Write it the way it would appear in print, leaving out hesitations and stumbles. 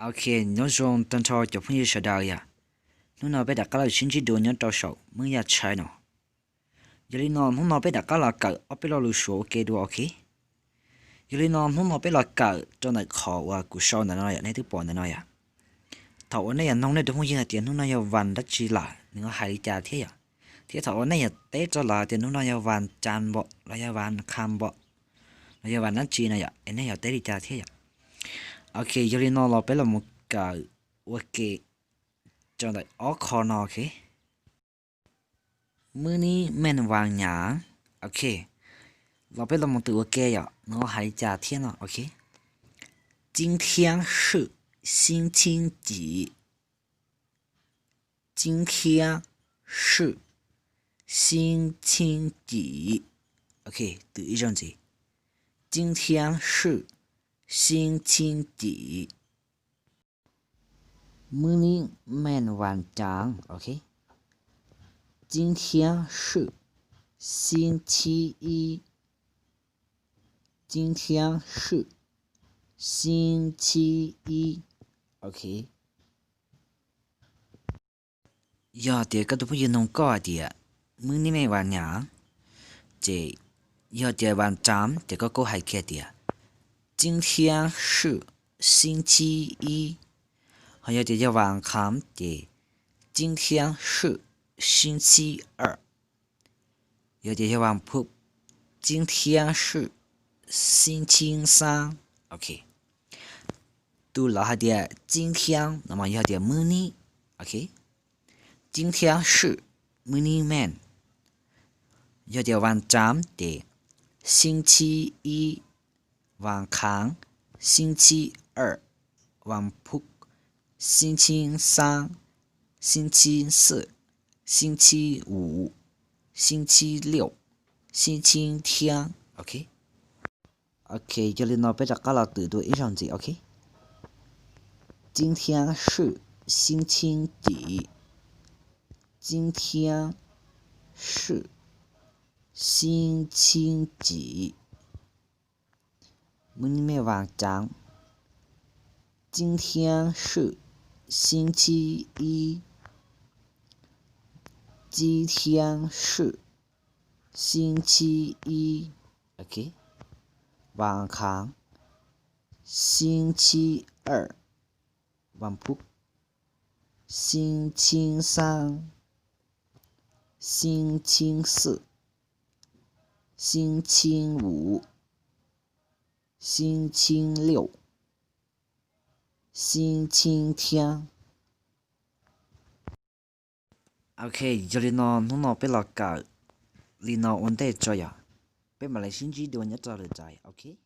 OK，侬从当初就朋友说到呀，侬那边大家来星期多年到手，每日吃喏。有哩侬那边大家来搞，我边路说给多 OK。有哩侬那边来搞，做那考啊，古少那那呀，那都半那那呀。头我那呀弄那东西啊，点侬那要玩得起来，你个海里家贴呀。贴头我那呀得咗啦，点侬那要玩占卜，那要玩看卜，那要玩那鸡那呀，那要得里家贴呀。OK，有哩侬那边来木搞，我给。cho đại ó kho nó ok mưa ní men vàng nhá ok nó biết là một từ ok ạ nó hay trả thiên nó ok 今天是星期几今天是星期几 ok từ ý trong gì 今天是星期几 mưa ní men vàng trắng ok 今天是星期一。今天是星期一。OK。要点个都不用弄高点，门里面玩娘，这要点玩站，这个够还给点。今天是星期一，还要点要玩看的。今天是星期二。有点要玩铺。今天是星期三 ，OK。读了下点今天，那么要点 money OK。今天是 money man。要点晚站的星期一晚康，星期二晚铺，星期三、星期四、星期五、星期六、星期天 OK。OK， 这里呢被大家了读读一上字 OK。今天是星期几？今天是星期几？门里面网站。今天是星期一。今天是星期一 OK。晚康。星期二。晚铺。星期三。星期四。星期五。星期六。星期天。OK， 这里呢，侬那边了搞，里呢问题做呀，别买来星期多你找得在 ，OK。